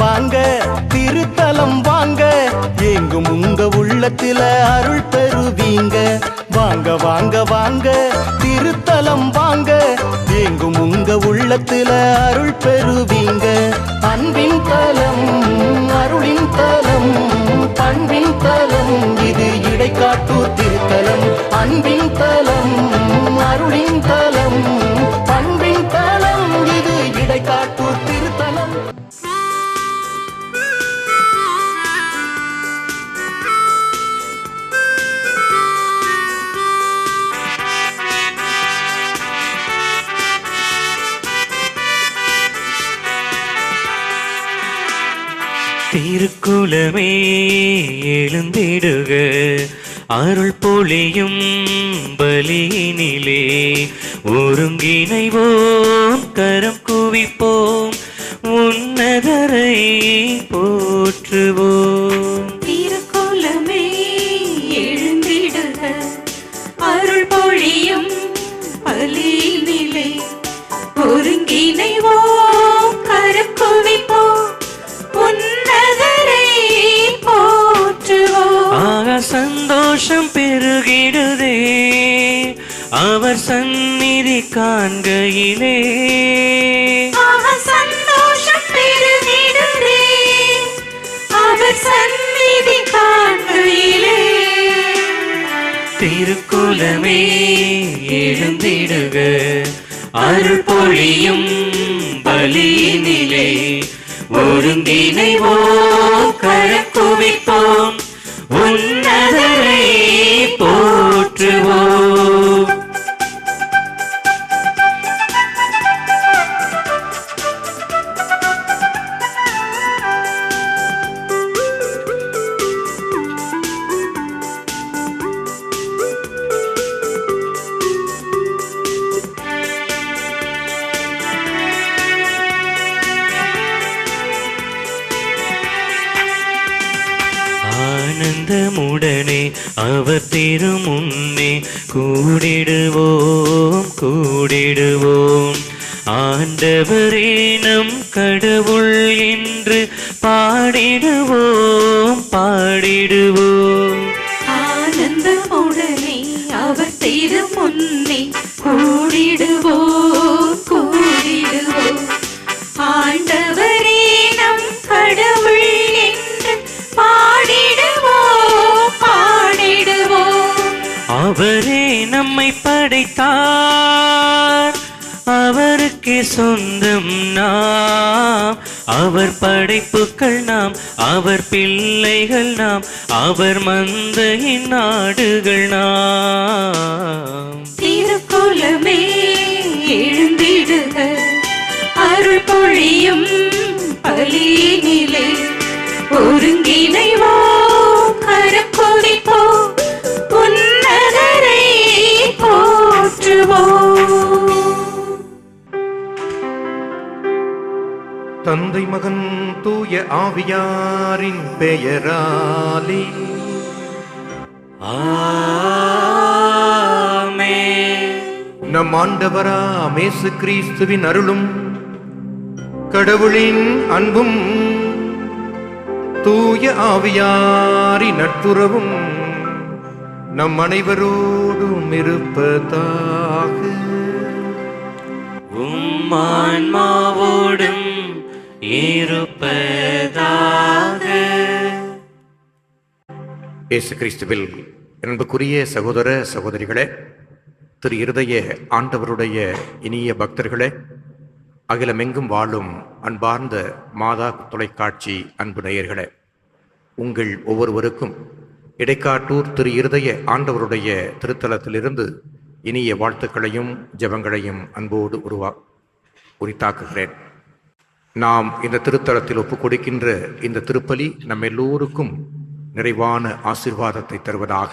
வாங்க திருத்தலம் வாங்க, எங்கும் உங்க உள்ளத்தில அருள் பெறுவீங்க. வாங்க வாங்க வாங்க திருத்தலம் வாங்க, எங்கும் உங்க உள்ளத்தில அருள் பெறுவீங்க. அன்பின் தலம், அருளின் தலம், பண்பின் தலம், இது இடைக்காட்டூர் திருத்தலம். அன்பின் தலம், அருளின் தலம், பண்பின் தலம், இது இடைக்காட்டூர் திருத்தலம். திருக்குலமே எழுந்திடுக, அருள் பொழியும் பலியினிலே ஒருங்கிணைவோம், கரம் குவிப்போம், உன்னதரை போற்றுவோம். திருக்குலமே எழுந்திடுக, அருள் பொழியும் பலியினிலே ஒருங்கிணைவோம், கரம் குவிப்போம், உன்னதரை போற்றுவோம். சந்தோஷம் பெருகிடுதே அவர் சந்நிதி காண்கையிலே, சந்தோஷம் பெருகிடுதே அவர் சந்நிதி காண்கையிலே. திருக்குலமே எழுந்திடுக, அருள் பொழியும் பலியினிலே ஒருங்கிணைவோம், கரம் குவிப்போம், உன்னதரை போற்றுவோம். ஆனந்தமுடனே அவர் திருமுன்னே கூடிடுவோம், கூடிடுவோம். ஆண்டவரே நம் கடவுள் என்று பாடிடுவோம், பாடிடுவோம். ஆனந்தமுடனே அவர் திருமுன்னே கூடிடுவோம், கூடிடுவோம். ஆண்டவரே நம் கடவுள் என்று பாடிடுவோம், பாடிடுவோம். அவரே நம்மை படைத்தார், அவருக்கே சொந்தம் நாம், அவர் படைப்புக்கள் நாம், அவர் பிள்ளைகள் நாம், அவர் மந்தையின் நாடுகள் நாம். திருக்குலமே எழுந்திடுக, அருள் பொழியும் பலியினிலே ஒருங்கிணைவோம், கரம் குவிப்போம், உன்னதரை போற்றுவோம். தந்தை மகன் தூய ஆவியாரின் பெயராலே ஆமென். நம் ஆண்டவராம் இயேசு கிறிஸ்துவின் அருளும் கடவுளின் அன்பும் தூய ஆவியாரின் நட்புறவும் நம் அனைவரோடும் இருப்பதாக. உம் ஆன்மாவோடும் இருப்பதாக. இயேசு கிறிஸ்துவில் அன்புக்குரிய சகோதர சகோதரிகளே, திரு இருதய ஆண்டவருடைய இனிய பக்தர்களே, அகிலமெங்கும் வாழும் அன்பார்ந்த மாதா தொலைக்காட்சி அன்பு நேயர்களே, உங்கள் ஒவ்வொருவருக்கும் இடைக்காட்டூர் திரு இருதய ஆண்டவருடைய திருத்தலத்திலிருந்து இனிய வாழ்த்துக்களையும் ஜெபங்களையும் அன்போடு உரித்தாக்குகிறேன். நாம் இந்த திருத்தலத்தில் ஒப்புக் கொடுக்கின்ற இந்த திருப்பலி நம் எல்லோருக்கும் நிறைவான ஆசீர்வாதத்தை தருவதாக.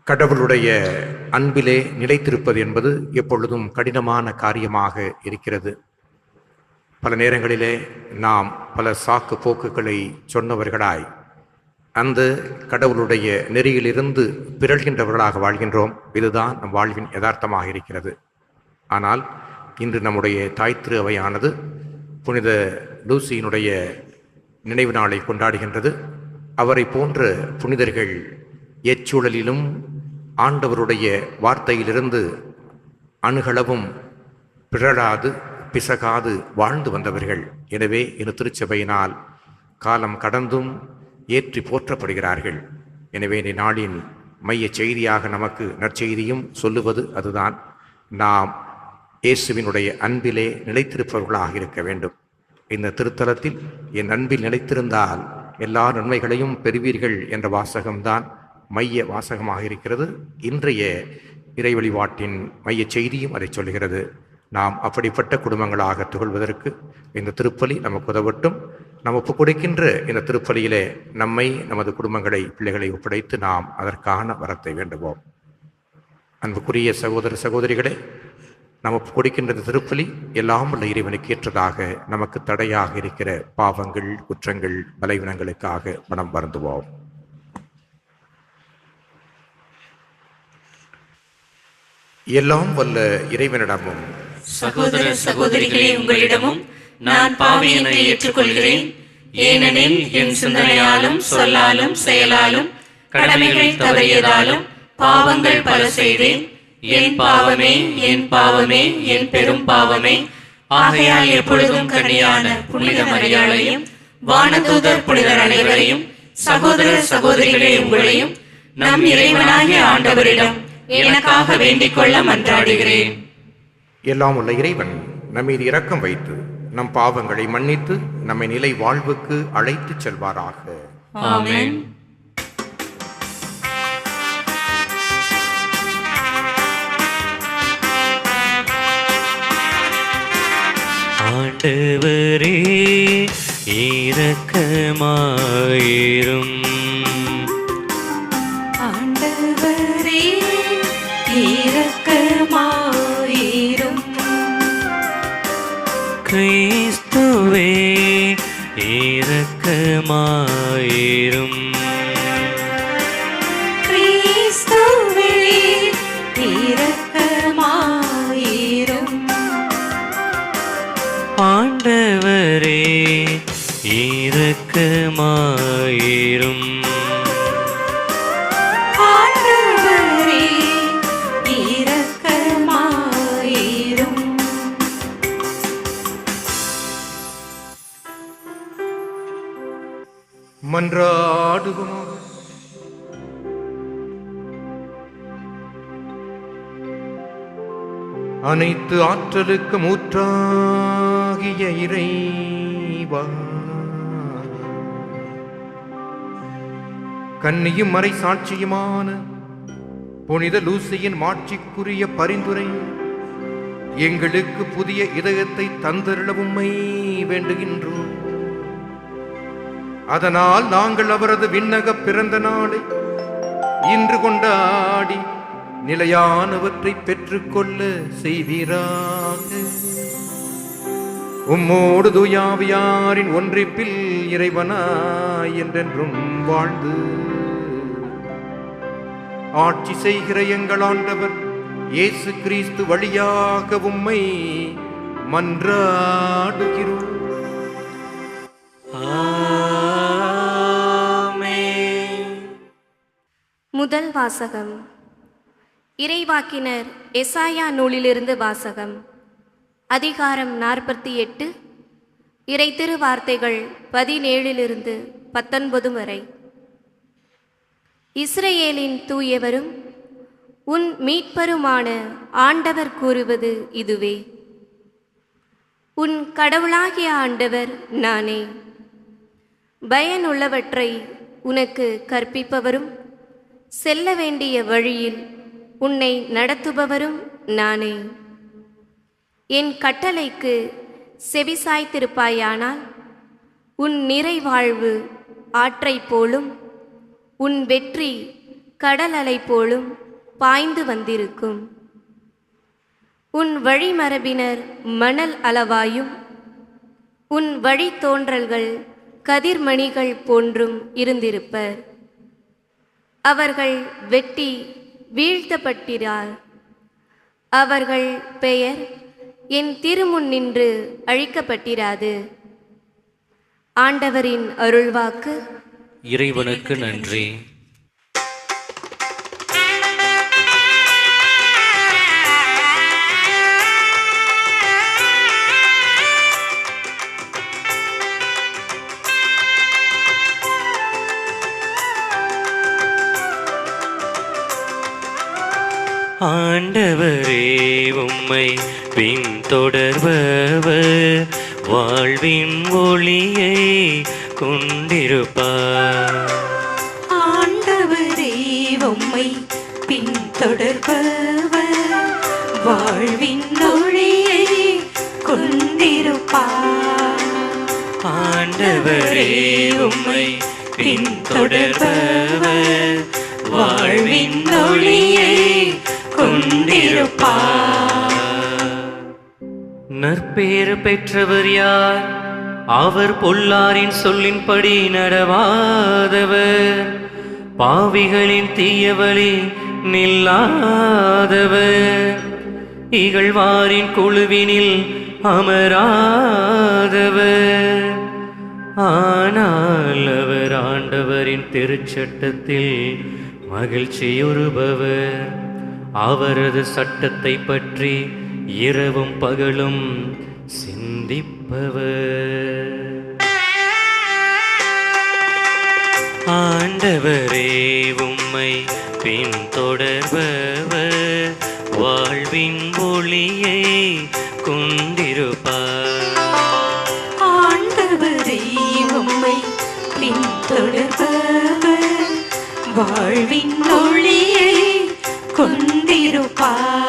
கடவுளுடைய அன்பிலே நிலைத்திருப்பது என்பது எப்பொழுதும் கடினமான காரியமாக இருக்கிறது. பல நேரங்களிலே நாம் பல சாக்கு போக்குகளை சொன்னவர்களாய் அந்த கடவுளுடைய நெறியிலிருந்து பிறழ்கின்றவர்களாக வாழ்கின்றோம். இதுதான் நம் வாழ்வின் யதார்த்தமாக இருக்கிறது. ஆனால் இன்று நம்முடைய தாய் திரு அவையானது புனித லூசியினுடைய நினைவு நாளை கொண்டாடுகின்றது. அவரை போன்ற புனிதர்கள் எச்சூழலிலும் ஆண்டவருடைய வார்த்தையிலிருந்து அணுகளவும் பிறழாது பிசகாது வாழ்ந்து வந்தவர்கள். எனவே இந்த திருச்சபையினால் காலம் கடந்தும் ஏற்றி போற்றப்படுகிறார்கள். எனவே இந்த நாளின் மைய செய்தியாக நமக்கு நற்செய்தியும் சொல்லுவது அதுதான். நாம் இயேசுவினுடைய அன்பிலே நிலைத்திருப்பவர்களாக இருக்க வேண்டும். இந்த திருத்தலத்தில் என் அன்பில் நிலைத்திருந்தால் எல்லா நன்மைகளையும் பெறுவீர்கள் என்ற வாசகம்தான் மைய வாசகமாக இருக்கிறது. இன்றைய இறை வழிபாட்டின் மைய செய்தியும் அதை சொல்கிறது. நாம் அப்படிப்பட்ட குடும்பங்களாக திகழ்வதற்கு இந்த திருப்பலி நமக்கு உதவட்டும். நாம் ஒப்பு கொடுக்கின்ற இந்த திருப்பலியிலே நம்மை, நமது குடும்பங்களை, பிள்ளைகளை ஒப்படைத்து நாம் அதற்கான வரத்தை வேண்டுவோம். அன்புக்குரிய சகோதர சகோதரிகளே, நாம் ஒப்பு கொடுக்கின்ற இந்த திருப்பலி எல்லாம் உள்ள இறைவனுக்கு ஏற்றதாக நமக்கு தடையாக இருக்கிற பாவங்கள், குற்றங்கள், பலவீனங்களுக்காக மனம் வருந்துவோம். எல்லாம் வல்ல இறைவனிடமும் சகோதர சகோதரிகளே, உங்களிடமும் நான் பாவியனை ஏற்றுக்கொள்கிறேன். ஏனெனில் என் சிந்தனையாலும் சொல்லாலும் செயலாலும் கடமைகள் தவறியதாலும் பாவங்கள் பல செய்தேன். என் பாவமே, என் பாவமே, என் பெரும் பாவமே. ஆகையால் எப்பொழுதும் கன்னியான புனித மரியாளையும் வானதூதர் புனிதர் அனைவரையும் சகோதர சகோதரிகளே உங்களையும் நம் இறைவனாகிய ஆண்டவரிடம் எனக்காக வேண்டிக் கொள்ள மன்றாடுகிறேன். எல்லாம் உள்ள இறைவன் நம்மீது இரக்கம் வைத்து நம் பாவங்களை மன்னித்து நம்மை நிலை வாழ்வுக்கு அழைத்துச் செல்வாராக. ஆமென். ஆண்டவரே இரக்கமாயிரும். ஆண்டவரே இரக்கமாயிரும். கிறிஸ்துவே இரக்கமாயிரும். கிறிஸ்துவே இரக்கமாயிரும். ஆண்டவரே இரக்கமாயிரும். ஆண்டவரே இரக்கமாயிரும். மன்றாடுவோம். அனைத்து ஆற்றலுக்கு ஊற்றாகிய இறைவா, கன்னியும் மறை சாட்சியுமான புனித லூசியின் மாட்சிக்குரிய பரிந்துரை எங்களுக்கு புதிய இதயத்தை தந்தருளவும்மை வேண்டுகின்றோம். அதனால் நாங்கள் அவரது விண்ணக பிறந்த நாளை இன்று கொண்டாடி நிலையானவற்றை பெற்றுக்கொள்ள செய்வீராக. உம்மோடு தூயாவியாரின் ஒன்றிப்பில் இறைவனாய் என்றென்றும் வாழ்ந்து ஆட்சி செய்கிற எங்கள் ஆண்டவர் இயேசு கிறிஸ்து வழியாக உம்மை மன்றாடுகிறோம். முதல் வாசகம். இறைவாக்கினர் எசாயா நூலிலிருந்து வாசகம். அதிகாரம் 48, இறை திருவார்த்தைகள் 17 19 வரை. இஸ்ரவேலின் தூயவரும் உன் மீட்பருமான ஆண்டவர் கூறுவது இதுவே: உன் கடவுளாகிய ஆண்டவர் நானே. பயனுள்ளவற்றை உனக்கு கற்பிப்பவரும் செல்ல வேண்டிய வழியில் உன்னை நடத்துபவரும் நானே. என் கட்டளைக்கு செவிசாய்த்திருப்பாயானால் உன் நிறைவாழ்வு ஆற்றைப் போலும் உன் வெற்றி கடல் அலை போலும் பாய்ந்து வந்திருக்கும். உன் வழிமரபினர் மணல் அளவாயும் உன் வழித்தோன்றல்கள் கதிர்மணிகள் போன்றும் இருந்திருப்பர். அவர்கள் வெட்டி வீழ்த்தப்பட்டிரார். அவர்கள் பெயர் என் திருமுன் நின்று அழிக்கப்பட்டிராது. ஆண்டவரின் அருள்வாக்கு. இறைவனுக்கு நன்றி. ஆண்டவரே உம்மை பின்தொடர்பவர் வாழ்வின் ஒளியை கொண்டிருப்பார். ஆண்டவரே உம்மை பின்தொடர்பவர் வாழ்வின் ஒளியை கொண்டிருப்பார். ஆண்டவரே உம்மை பின்தொடர்பவர் வாழ்வின் ஒளியை கொண்டிருப்பார். நற்பேறு பெற்றவர் யார்? அவர் பொல்லாரின் சொல்லின்படி நடவாதவர், பாவிகளின் தீயவழி நில்லாதவர், இகழ்வாரின் குழுவினில் அமராதவர். ஆனால் அவர் ஆண்டவரின் திருச்சட்டத்தில் மகிழ்ச்சியுறுபவர். அவரது சட்டத்தை பற்றி இரவும் பகலும் சிந்திப்பவர். ஆண்டவரே உம்மை பின்தொடர்பவர் வாழ்வின் ஒளியை கொண்டிருப்பார். ஆண்டவரே உம்மை பின்தொடர்பவர் வாழ்வின் ஒளியை கொண்டிருப்பார்.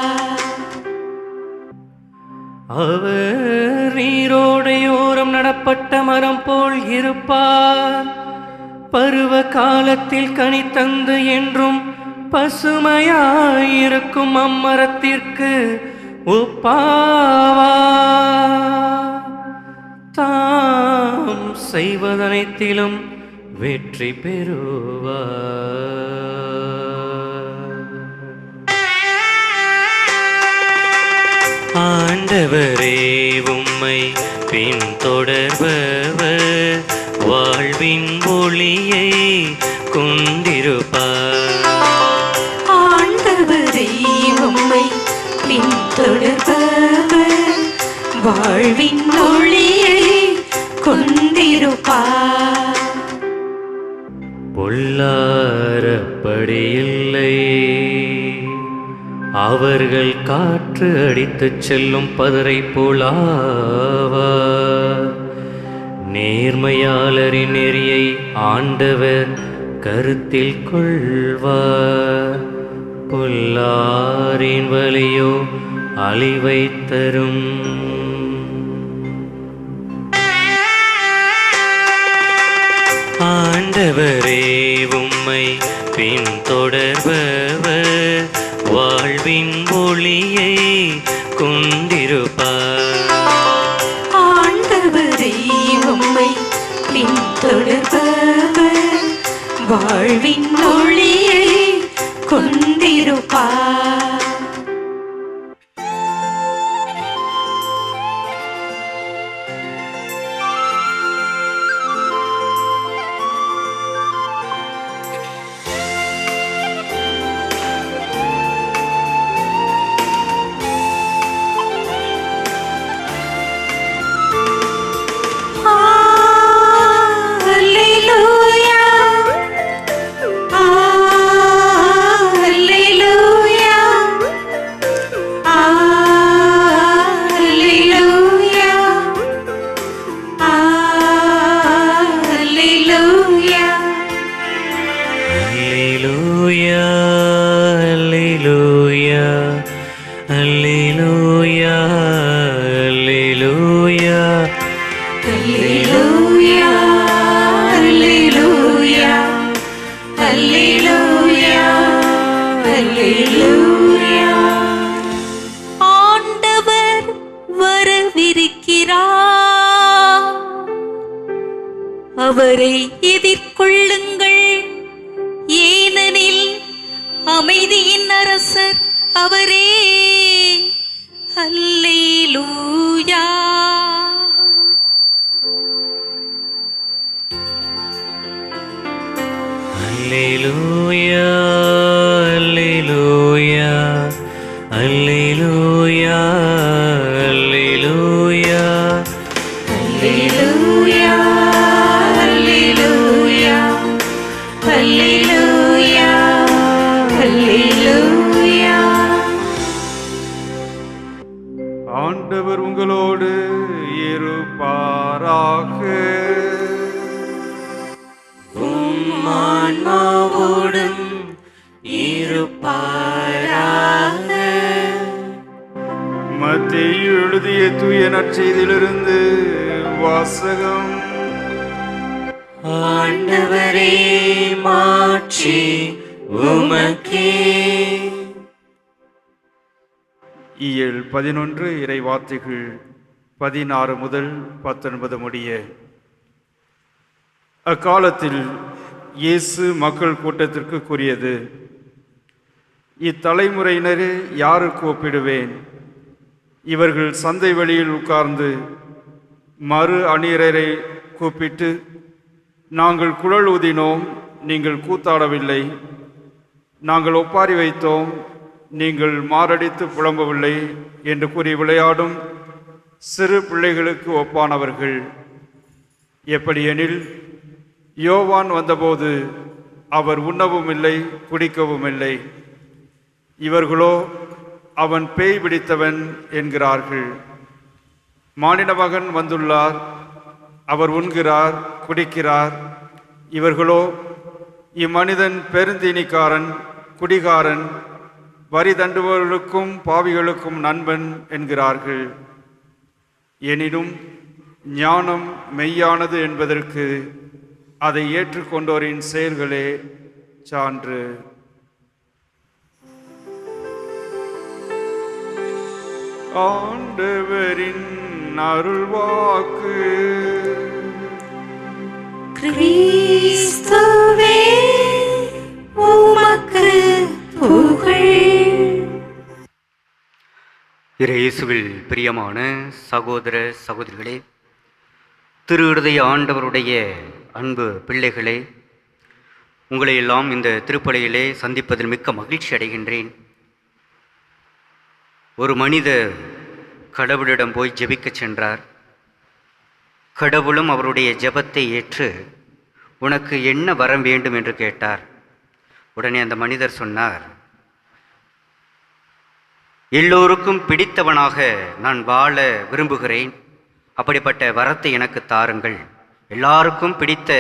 அவர் நீரோடையோரம் நடப்பட்ட மரம் போல் இருப்பார். பருவ காலத்தில் கனி தந்து என்றும் பசுமையாயிருக்கும் அம்மரத்திற்கு ஒப்பாவார். தாம் செய்வதனைத்திலும் வெற்றி பெறுவார். ஆண்டவரே உம்மை பின்தொடர்பவர் வாழ்வின் ஒளியை கொண்டிருப்பார். ஆண்டவரே உம்மை பின்தொடர்பவர் வாழ்வின் ஒளியை கொண்டிருப்பார். பொல்லாரப்படியில்லை, அவர்கள் காற்று அடித்துச் செல்லும் பதரை போலாவார். நேர்மையாளரின் நெறியை ஆண்டவர் கருத்தில் கொள்வார். பொல்லாரின் வலியோ அழிவை தரும். ஆண்டவரே உம்மை பின்தொடர்பவர் வாழ்வின் ஒளியை கொண்டிருப்பார். ஆண்டவரே உம்மை பின்தொடர்பவர் வாழ்வின் ஒளியை கொண்டிருப்பார். ஆண்டவர் வரவிருக்கிறார். அவரை எதிர்கொள்ளுங்கள், ஏனெனில் அமைதியின் அரசர் அவரே. அல்லேலூயா. அல்லேலூயா அல்லேலூயா அல்லேலூயா அல்லேலூயா அல்லேலூயா அல்லேலூயா அல்லேலூயா அல்லேலூயா. ஆண்டவர் உங்களோடு இருப்பாராக. ஆன்மாவோடும் இருப்பாராக. மத்தேயு எழுதிய தூய நற்செய்தியிலிருந்து வாசகம். ஆண்டவரே மாட்சி உமக்கே. இயல் 11 இறை வார்த்தைகள் 16 முதல் 19 முடிய. அக்காலத்தில் இயேசு மக்கள் கூட்டத்திற்கு கூறியது, இத்தலைமுறையினரை யாருக்கு ஒப்பிடுவேன்? இவர்கள் சந்தை வெளியில் உட்கார்ந்து மறு அணியரை கூப்பிட்டு, நாங்கள் குழல் ஊதினோம், நீங்கள் கூத்தாடவில்லை, நாங்கள் ஒப்பாரி வைத்தோம், நீங்கள் மாரடித்து புலம்பவில்லை என்று கூறி விளையாடும் சிறு பிள்ளைகளுக்கு ஒப்பானவர்கள். எப்படியெனில், யோவான் வந்தபோது அவர் உண்ணவும் இல்லை, குடிக்கவும் இல்லை. இவர்களோ அவன் பேய் பிடித்தவன் என்கிறார்கள். மானிட மகன் வந்துள்ளார், அவர் உண்கிறார், குடிக்கிறார். இவர்களோ இம்மனிதன் பெருந்தீனிக்காரன், குடிகாரன், வரி தண்டுபவர்களுக்கும் பாவிகளுக்கும் நண்பன் என்கிறார்கள். எனினும் ஞானம் மெய்யானது என்பதற்கு அதை ஏற்றுக்கொண்டோரின் செயல்களே சான்று. ஆண்டவரின் அருள்வாக்கு. கிறிஸ்துவே உமக்கு புகழ். இயேசுவில் பிரியமான சகோதர சகோதரிகளே, திரு இருதய ஆண்டவருடைய அன்பு பிள்ளைகளே, உங்களை எல்லாம் இந்த திருப்பலியிலே சந்திப்பதில் மிக்க மகிழ்ச்சி அடைகின்றேன். ஒரு மனிதர் கடவுளிடம் போய் ஜெபிக்கச் சென்றார். கடவுளும் அவருடைய ஜெபத்தை ஏற்று, உனக்கு என்ன வரம் வேண்டும் என்று கேட்டார். உடனே அந்த மனிதர் சொன்னார், எல்லோருக்கும் பிடித்தவனாக நான் வாழ விரும்புகிறேன், அப்படிப்பட்ட வரத்தை எனக்கு தாருங்கள், எல்லாருக்கும் பிடித்த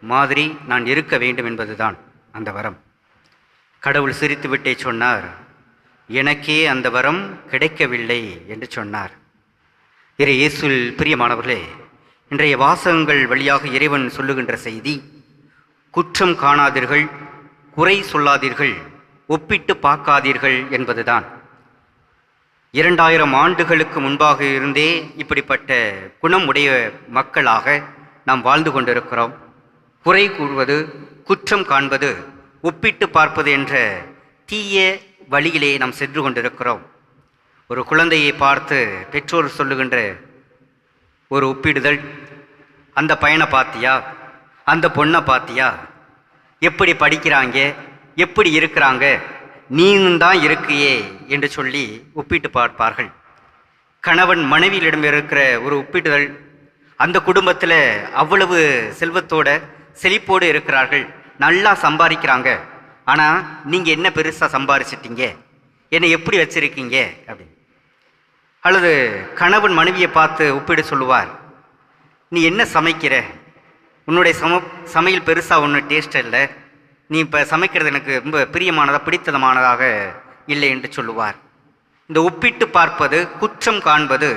மாதிரி நான் இருக்க வேண்டும் என்பதுதான் அந்த வரம். கடவுள் சிரித்துவிட்டே சொன்னார், எனக்கே அந்த வரம் கிடைக்கவில்லை என்று சொன்னார். இயேசுவில் பிரியமானவர்களே, இன்றைய வாசகங்கள் வழியாக இறைவன் சொல்லுகின்ற செய்தி, குற்றம் காணாதீர்கள், குறை சொல்லாதீர்கள், ஒப்பிட்டு பார்க்காதீர்கள் என்பதுதான். 2000 ஆண்டுகளுக்கு முன்பாக இருந்தே இப்படிப்பட்ட குணம் உடைய மக்களாக நாம் வாழ்ந்து கொண்டிருக்கிறோம். குறை கூறுவது, குற்றம் காண்பது, ஒப்பிட்டு பார்ப்பது என்ற தீய வழியிலே நாம் சென்று கொண்டிருக்கிறோம். ஒரு குழந்தையை பார்த்து பெற்றோர் சொல்லுகின்ற ஒரு ஒப்பிடுதல், அந்த பையனை பார்த்தியா, அந்த பொண்ணை பார்த்தியா, எப்படி படிக்கிறாங்க, எப்படி இருக்கிறாங்க, நீயும் தான் இருக்கியே என்று சொல்லி ஒப்பிட்டு பார்ப்பார்கள். கணவன் மனைவியிடம் இருக்கிற ஒரு ஒப்பிடுதல், அந்த குடும்பத்தில் அவ்வளவு செல்வத்தோட செழிப்போடு இருக்கிறார்கள், நல்லா சம்பாதிக்கிறாங்க, ஆனால் நீங்கள் என்ன பெருசாக சம்பாதிச்சிட்டீங்க, என்னை எப்படி வச்சிருக்கீங்க அப்படின்னு. அல்லது கணவன் மனைவியை பார்த்து ஒப்பிடு சொல்லுவார், நீ என்ன சமைக்கிற, உன்னுடைய சமையல் பெருசாக ஒன்றும் டேஸ்ட் இல்லை, நீ இப்போ சமைக்கிறது எனக்கு ரொம்ப பிரியமானதாக பிடித்தமானதாக இல்லை என்று சொல்லுவார். இந்த ஒப்பிட்டு பார்ப்பது, குற்றம் காண்பது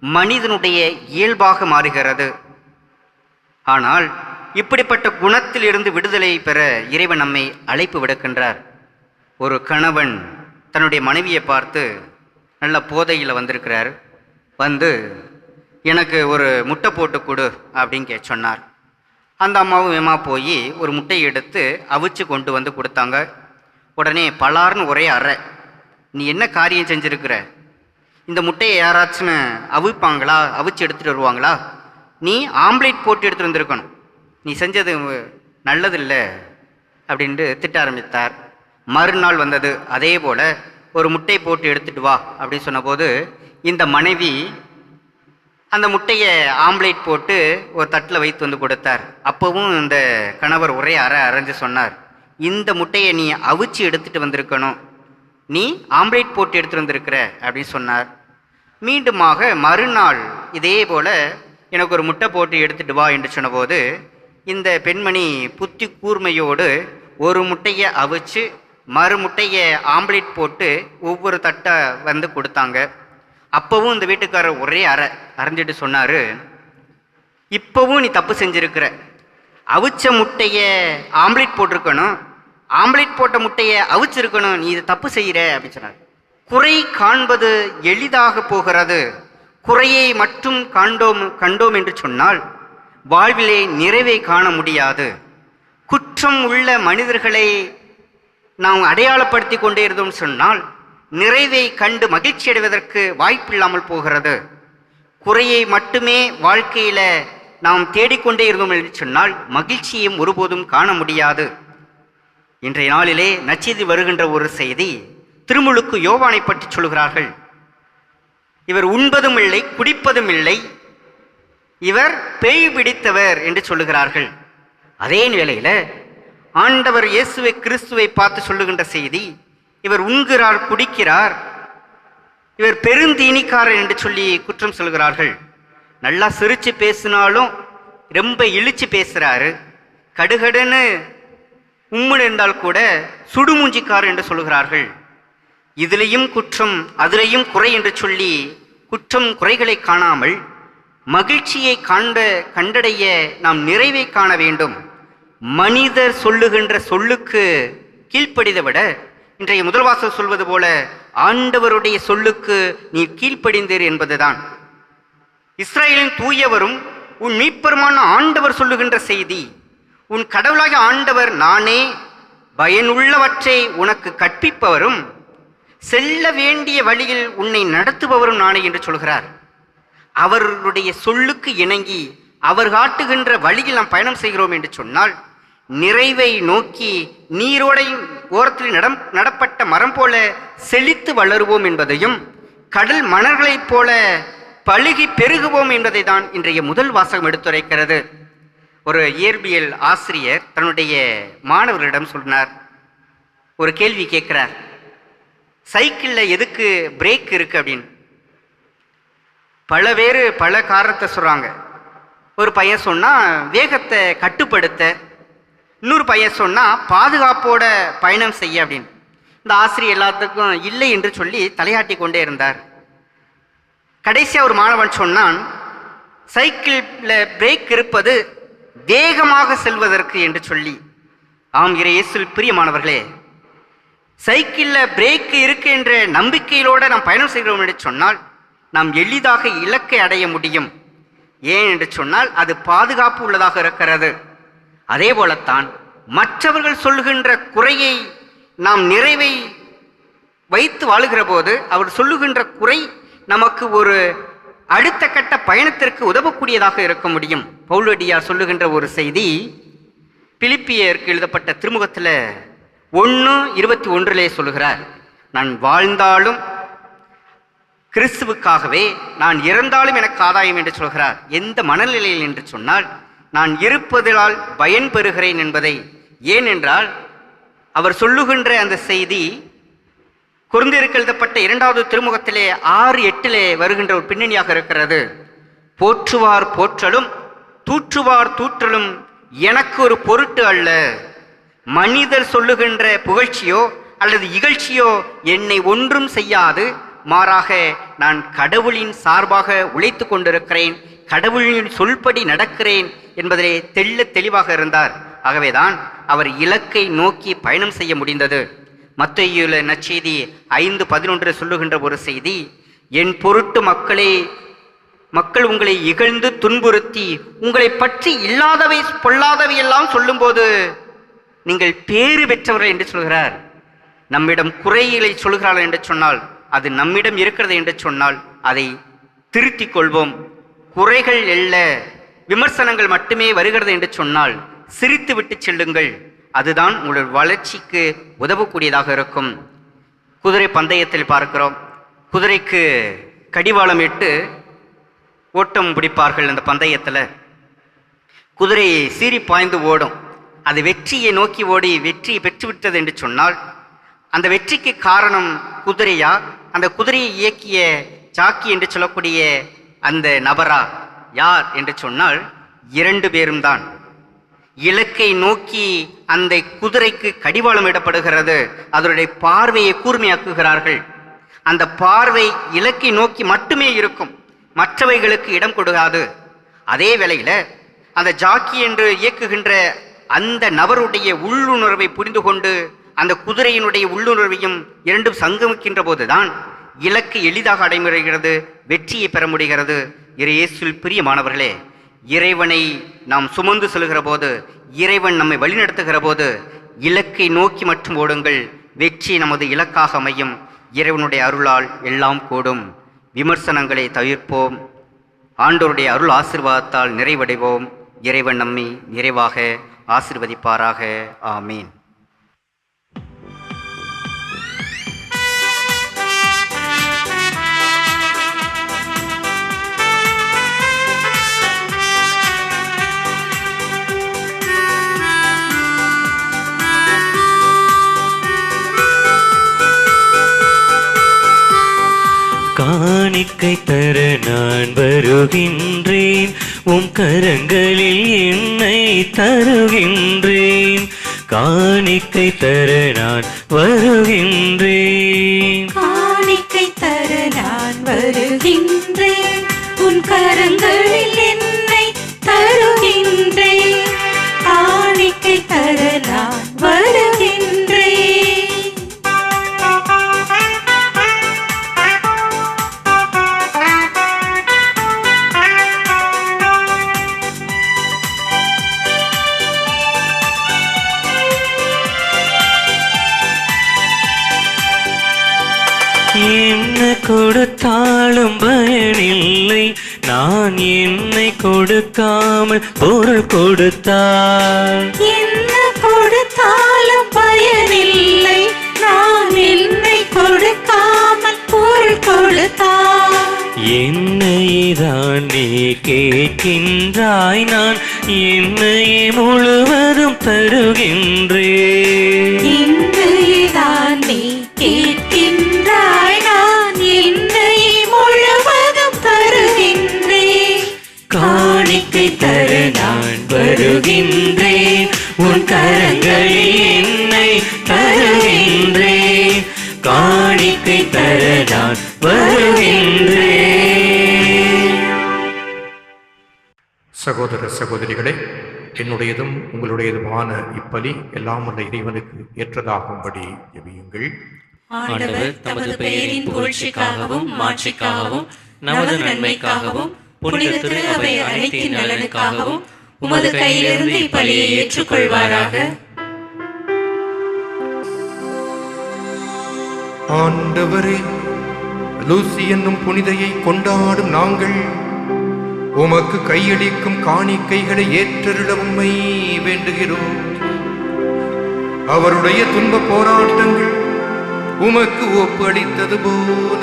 மனிதனுடைய இயல்பாக மாறுகிறது. ஆனால் இப்படிப்பட்ட குணத்தில் இருந்து விடுதலை பெற இறைவன் நம்மை அழைப்பு விடுக்கின்றார். ஒரு கணவன் தன்னுடைய மனைவியை பார்த்து நல்ல போதையில் வந்திருக்கிறார், வந்து எனக்கு ஒரு முட்டை போட்டு கொடு அப்படின்னு சொன்னார். அந்த அம்மாவும் வேமா போய் ஒரு முட்டையை எடுத்து அவிச்சு கொண்டு வந்து கொடுத்தாங்க. உடனே பலார்னு ஒரே அறை, நீ என்ன காரியம் செஞ்சுருக்கிற, இந்த முட்டையை யாராச்சுன்னு அவிப்பாங்களா, அவிச்சு எடுத்துகிட்டு வருவாங்களா, நீ ஆம்லேட் போட்டு எடுத்துகிட்டு வந்திருக்கணும், நீ செஞ்சது நல்லதில்லை அப்படின்ட்டு திட்ட ஆரம்பித்தார். மறுநாள் வந்தது. அதே போல் ஒரு முட்டை போட்டு எடுத்துட்டு வா அப்படின்னு சொன்னபோது இந்த மனைவி அந்த முட்டையை ஆம்லேட் போட்டு ஒரு தட்டில் வைத்து வந்து கொடுத்தார். அப்போவும் இந்த கணவர் ஒரே அரைஞ்சு சொன்னார், இந்த முட்டையை நீ அவிச்சு எடுத்துட்டு வந்திருக்கணும், நீ ஆம்லேட் போட்டு எடுத்துட்டு வந்திருக்கிற அப்படின்னு சொன்னார். மீண்டுமாக மறுநாள் இதே போல் எனக்கு ஒரு முட்டை போட்டு எடுத்துட்டு வா என்று சொன்னபோது இந்த பெண்மணி புத்தி கூர்மையோடு ஒரு முட்டையை அவிச்சு மறு முட்டையை ஆம்லேட் போட்டு ஒவ்வொரு தட்டை வந்து கொடுத்தாங்க. அப்போவும் இந்த வீட்டுக்காரர் ஒரே அரைஞ்சிட்டு சொன்னார், இப்போவும் நீ தப்பு செஞ்சிருக்கிற, அவிச்ச முட்டையை ஆம்லேட் போட்டிருக்கணும், ஆம்லேட் போட்ட முட்டையை அவிச்சிருக்கணும், நீ இது தப்பு செய்கிற அப்படின்னு சொன்னார். குறை காண்பது எளிதாக போகிறது, குறையை மட்டும் கண்டோம் என்று சொன்னால் வாழ்விலே நிறைவை காண முடியாது. குற்றம் உள்ள மனிதர்களை நாம் அடையாளப்படுத்தி கொண்டே இருந்தோம் சொன்னால் நிறைவை கண்டு மகிழ்ச்சி அடைவதற்கு வாய்ப்பில்லாமல் போகிறது. குறையை மட்டுமே வாழ்க்கையில நாம் தேடிக்கொண்டே இருந்தோம் என்று சொன்னால் மகிழ்ச்சியையும் ஒருபோதும் காண முடியாது. இன்றைய நாளிலே நற்செய்தி வருகின்ற ஒரு செய்தி, திருமுழுக்கு யோவானை பற்றி சொல்கிறார்கள். இவர் உண்பதும் இல்லை, குடிப்பதும் இல்லை, இவர் பேய் பிடித்தவர் என்று சொல்லுகிறார்கள். அதே வேளையில ஆண்டவர் இயேசுவை கிறிஸ்துவை பார்த்து சொல்லுகின்ற செய்தி, இவர் உண்கிறார், குடிக்கிறார், இவர் பெருந்தீனிக்காரர் என்று சொல்லி குற்றம் சொல்கிறார்கள். நல்லா சிரிச்சு பேசினாலும் ரொம்ப இழிச்சு பேசுறாரு, கடுகடுன்னு உம்முன்னு இருந்தால் கூட சுடுமூஞ்சிக்காரர் என்று சொல்கிறார்கள். இதிலையும் குற்றம் அதிலையும் குறை என்று சொல்லி குற்றம் குறைகளை காணாமல் மகிழ்ச்சியை கண்டடைய நாம் நிறைவை காண வேண்டும். மனிதர் சொல்லுகின்ற சொல்லுக்கு கீழ்ப்படிதை விட இன்றைய முதல் வாசல் சொல்வது போல ஆண்டவருடைய சொல்லுக்கு நீ கீழ்ப்படிந்தீர் என்பதுதான். இஸ்ரவேலின் தூயவரும் உன் மீட்பருமான ஆண்டவர் சொல்லுகின்ற செய்தி, உன் கடவுளாகிய ஆண்டவர் நானே, பயனுள்ளவற்றை உனக்கு கற்பிப்பவரும் செல்ல வேண்டிய வழியில் உன்னை நடத்துபவரும் நானே என்று சொல்கிறார். அவருடைய சொல்லுக்கு இணங்கி அவர் காட்டுகின்ற வழியில் நாம் பயணம் செய்கிறோம் என்று சொன்னால் நிறைவை நோக்கி நீரோடை ஓரத்தில் நடப்பட்ட மரம் போல செழித்து வளருவோம் என்பதையும் கடல் மணல்களைப் போல பழுகி பெருகுவோம் என்பதை தான் இன்றைய முதல் வாசகம் எடுத்துரைக்கிறது. ஒரு இயற்பியல் ஆசிரியர் தன்னுடைய மாணவர்களிடம் சொன்னார், ஒரு கேள்வி கேட்கிறார், சைக்கிளில் எதுக்கு பிரேக் இருக்கு அப்படின்னு. பல காரணத்தை சொல்றாங்க. ஒரு பையன் சொன்னா வேகத்தை கட்டுப்படுத்த, இன்னொரு பையன் சொன்னா பாதுகாப்போட பயணம் செய்ய அப்படின்னு. இந்த ஆசிரியர் எல்லாத்துக்கும் இல்லை என்று சொல்லி தலையாட்டி கொண்டே இருந்தார். கடைசியாக ஒரு மாணவன் சொன்னான், சைக்கிளில் பிரேக் இருப்பது வேகமாக செல்வதற்கு என்று சொல்லி. ஆம் இயேசுவில் பிரியமானவர்களே, சைக்கிளில் பிரேக் இருக்கு என்ற நம்பிக்கையிலோடு நாம் பயணம் செய்கிறோம் என்று சொன்னால் நாம் எளிதாக இலக்கை அடைய முடியும். ஏன் என்று சொன்னால் அது பாதுகாப்பு உள்ளதாக இருக்கிறது. அதே போலத்தான் மற்றவர்கள் சொல்லுகின்ற குறையை நாம் நிறைவை வைத்து வாழுகிற போது அவர் சொல்லுகின்ற குறை நமக்கு ஒரு அடுத்த கட்ட பயணத்திற்கு உதவக்கூடியதாக இருக்க முடியும். பவுலடியார் சொல்லுகின்ற ஒரு செய்தி பிலிப்பியருக்கு எழுதப்பட்ட திருமுகத்தில் 1:21 சொல்லுகிறார், நான் வாழ்ந்தாலும் கிறிஸ்துவுக்காகவே, நான் இறந்தாலும் எனக்கு ஆதாயம் என்று சொல்கிறார். எந்த மனநிலையில் என்று சொன்னால் நான் இருப்பதால் பயன் பெறுகிறேன் என்பதை. ஏனென்றால் அவர் சொல்லுகின்ற அந்த செய்தி கொரிந்தியருக்கு எழுதப்பட்ட 2வது திருமுகத்திலே 6:8 வருகின்ற ஒரு பின்னணியாக இருக்கிறது. போற்றுவார் போற்றலும் தூற்றுவார் தூற்றலும் எனக்கு ஒரு பொருட்டு அல்ல. மனிதர் சொல்லுகின்ற புகழ்ச்சியோ அல்லது இகழ்ச்சியோ என்னை ஒன்றும் செய்யாது. மாறாக நான் கடவுளின் சார்பாக உழைத்து கொண்டிருக்கிறேன், கடவுளின் சொல்படி நடக்கிறேன் என்பதிலே தெளிவாக இருந்தார். ஆகவேதான் அவர் இலக்கை நோக்கி பயணம் செய்ய முடிந்தது. மத்தேயு நற்செய்தி 5:11 சொல்லுகின்ற ஒரு செய்தி, என் பொருட்டு மக்கள் உங்களை இகழ்ந்து துன்புறுத்தி உங்களை பற்றி இல்லாதவை பொல்லாதவை எல்லாம் சொல்லும்போது நீங்கள் பேறு பெற்றவர்கள் என்று சொல்கிறார். நம்மிடம் குறைகளை சொல்கிறார்கள் என்று சொன்னால், அது நம்மிடம் இருக்கிறது என்று சொன்னால் அதை திருத்திக் கொள்வோம். குறைகள் அல்ல, விமர்சனங்கள் மட்டுமே வருகிறது என்று சொன்னால் சிரித்து விட்டு செல்லுங்கள். அதுதான் உங்களுடைய வளர்ச்சிக்கு உதவக்கூடியதாக இருக்கும். குதிரை பந்தயத்தில் பார்க்கிறோம், குதிரைக்கு கடிவாளம் இட்டு ஓட்டம் பிடிப்பார்கள். அந்த பந்தயத்தில் குதிரை சீறி பாய்ந்து ஓடும். அது வெற்றியை நோக்கி ஓடி வெற்றியை பெற்றுவிட்டது என்று சொன்னால் அந்த வெற்றிக்கு காரணம் குதிரையா, அந்த குதிரையை இயக்கிய ஜாக்கி என்று சொல்லக்கூடிய அந்த நபரா? யார் என்று சொன்னால் 2 பேரும் தான். இலக்கை நோக்கி அந்த குதிரைக்கு கடிவாளம் இடப்படுகிறது. அதனுடைய பார்வையை கூர்மையாக்குகிறார்கள். அந்த பார்வை இலக்கை நோக்கி மட்டுமே இருக்கும், மற்றவைகளுக்கு இடம் கொடுக்காது. அதே வேளையில் அந்த ஜாக்கி என்று இயக்குகின்ற அந்த நபருடைய உள்ளுணர்வை புரிந்து கொண்டு அந்த குதிரையினுடைய உள்ளுணர்வையும் இரண்டும் சங்கமிக்கின்ற போதுதான் இலக்கு எளிதாக அடைமுறைகிறது, வெற்றியை பெற முடிகிறது. இயேசுவில் பிரியமானவர்களே, இறைவனை நாம் சுமந்து செல்கிற போது, இறைவன் நம்மை வழிநடத்துகிற போது இலக்கை நோக்கி மட்டும் ஓடுங்கள், வெற்றி நமது இலக்காக அமையும். இறைவனுடைய அருளால் எல்லாம் கூடும். விமர்சனங்களை தவிர்ப்போம். ஆண்டவருடைய அருள் ஆசீர்வாதத்தால் நிறைவடைவோம். இறைவன் நம்மை நிறைவாக ஆசீர்வதிப்பாராக. ஆமீன். காணிக்கை தர நான் வருகின்றேன், உம் கரங்களில் என்னை தருகின்றேன். காணிக்கை தர நான் வருகின்றேன். காணிக்கை தர நான் வருகின்றேன், உன் கரங்களில் என்னை தருகின்றேன். காணிக்கை தர நான் வருகின்றேன். என்ன கொடுத்தாலும் பயனில்லை, நான் என்னை கொடுக்காமல் பொருள் கொடுத்தால். என்ன கொடுத்தாலும் பயனில்லை, நான் என்னை கொடுக்காமல் பொருள் கொடுத்தால். என்னைதான் நீ கேட்கின்றாய், நான் என்னையே முழுவதும் தருகின்றேன். என்னைதான் நீ கேட்கின்றாய், நான் என்னையே முழுவதும் தருகின்றேன். காணிக்கை தர நான் வருகின்றேன், உன் கரங்களில் என்னை தருகின்றேன். காணிக்கை தர நான் வருகின்றேன். சகோதர சகோதரிகளே, என்னுடையதும் உங்களுடையதுமான இப்பலி எல்லாம் வல்ல இறைவனுக்கு ஏற்றதாகும்படி ஜெபியுங்கள். ஆண்டவர் தமது பெயரின் புகழ்ச்சிக்காகவும் மாட்சிக்காகவும் நமது நன்மைக்காகவும் புனித திரு அவை அனைத்தின் நலனுக்காகவும் உமது கையிலிருந்து இப்பலியை ஏற்றுக்கொள்வாராக. ஆண்டவரே, லூசி என்னும் புனிதையை கொண்டாடும் நாங்கள் உமக்கு கையளிக்கும் காணிக்கைகளை ஏற்றருள உம்மை வேண்டுகிறோம். அவருடைய துன்ப போராட்டங்கள் உமக்கு ஒப்பு அளித்தது போல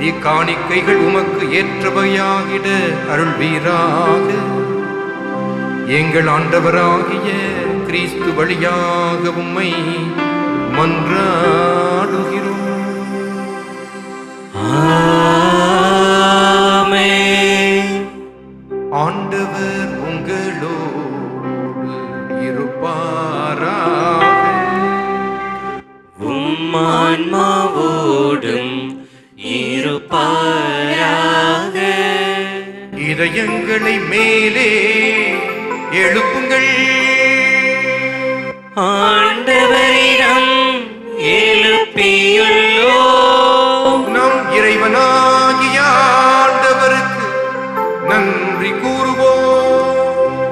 இக்காணிக்கைகள் உமக்கு ஏற்றவையாகிட அருள்வீராக. எங்கள் ஆண்டவராகிய கிறிஸ்து வழியாக உம்மை மன்றாடுகிறோம். ஆமென். ஆண்டவர் உங்களோடு இருப்பாராக. ஆன்மாவோடும் இருப்பாராக. இதயங்களை மேலே எழுப்புங்கள், ஆண்டவரிடம் எழுப்பியுள்ளோம். நம் இறைவனாகிய ஆண்டவருக்கு நன்றி கூறுவோம்.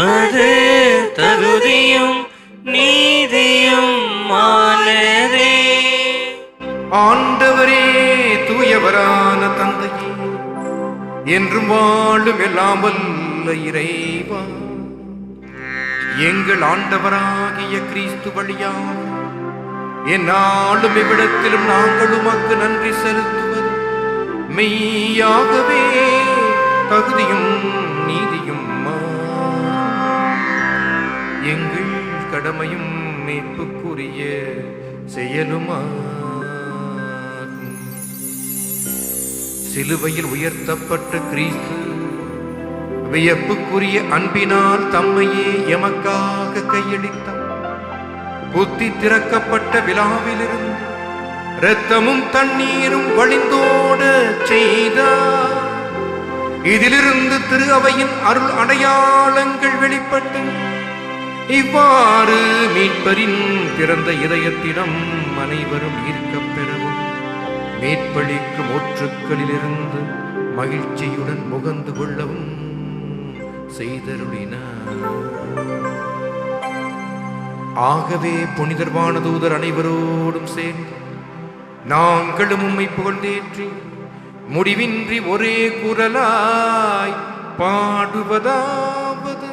அது தகுதியும் நீதியும் மானதே. ஆண்டவரே, தூயவரான தந்தையே, என்றும் வாழும் எல்லாம் வல்ல இறைவா, எங்கள் ஆண்டவராகிய கிறிஸ்து வழியாக என்னாலும் இவ்விடத்திலும் நாங்கள் உமக்கு நன்றி செலுத்துவது மெய்யாகவே தகுதியும் நீதியும் எங்கள் கடமையும் மீட்புக்குரிய செயலுமாகும். சிலுவையில் உயர்த்தப்பட்ட கிறிஸ்து வியப்புக்குரிய அன்பினால் தம்மையே எமக்காக கையளித்தார். குத்தி திறக்கப்பட்ட விழாவிலிருந்து இரத்தமும் தண்ணீரும் வழிந்தோட செய்தார். இதிலிருந்து திரு அவையின் அருள் அடையாளங்கள் வெளிப்பட்டு இவ்வாறு மீட்பரின் திறந்த இதயத்திடம் அனைவரும் ஈர்க்கப் பெறவும் மீட்பளிக்கும் ஒற்றுக்களிலிருந்து மகிழ்ச்சியுடன் முகந்து கொள்ளவும் செய்தருளினார். ஆகவே புனிதர்வான தூதர் அனைவரோடும் சேர்ந்து நாங்களும் உம்மை புகழ்ந்தேற்றி முடிவின்றி ஒரே குரலாய் பாடுவதாவது.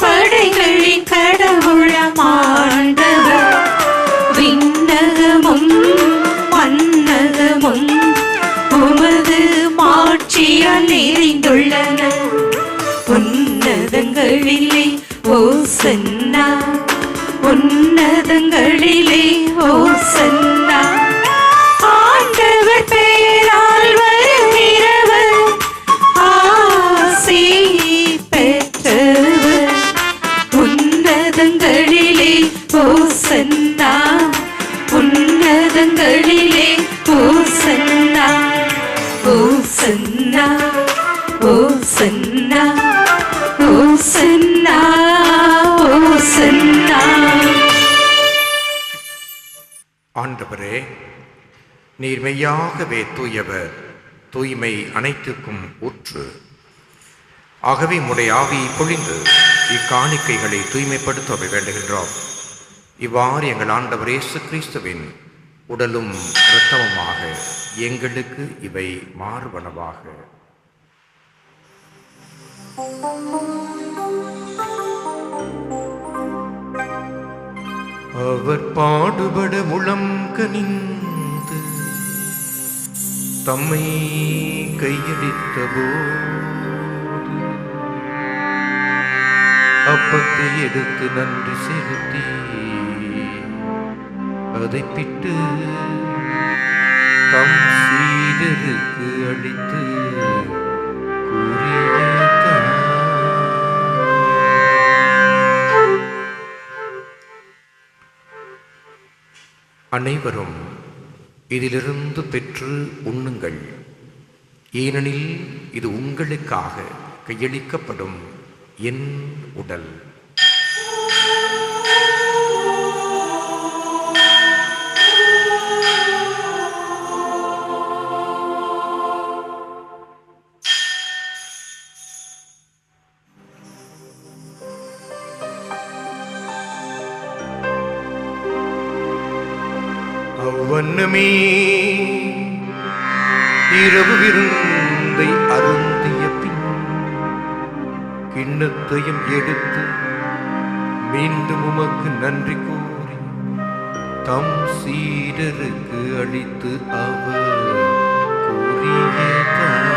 படைகளின் கடவுளமாண்டவர் விண்ணகமும் மன்னகமும் உமது மாட்சியால் நிறைந்துள்ளன. உன்னதங்களிலே ஓசன்னா, உன்னதங்களிலே ஓசன்னா. ஆண்டவர் பெயரால் வருகிறவர் ஆசி பெற்றவர். உன்னதங்களிலே ஓசன்னா, உன்னதங்களிலே ஓசன்னா. ஓசன்னா, ஓசன்னா, ஓசன்னா, ஓசன்னா. ஆண்டவரே, நீர் மெய்யாகவே தூயவர், தூய்மை அனைத்துக்கும் ஊற்று. ஆகவே உம்முடைய ஆவியை பொழிந்து இக்காணிக்கைகளை தூய்மைப்படுத்த வேண்டுகின்றோம். இவ்வாறு எங்கள் ஆண்டவர் இயேசு கிறிஸ்துவின் உடலும் இரத்தமுமாக எங்களுக்கு இவை மாறுவனவாக. அவர் பாடுபட உளம் கனிந்து தம்மை கையளித்தபோ அப்பத்தை எடுத்து நன்றி செலுத்தி அதை பிட்டு தம் சீடருக்கு அளித்து கூறியதார். அனைவரும் இதிலிருந்து பெற்று உண்ணுங்கள், ஏனெனில் இது உங்களுக்காக கையளிக்கப்படும் என் உடல். அவ்வண்ணமே இரவு விருந்தை அருந்திய பின் கிண்ணத்தையும் எடுத்து மீண்டும் உமக்கு நன்றி கூறி தம் சீடருக்கு அளித்து அவர் கூறியதாவது.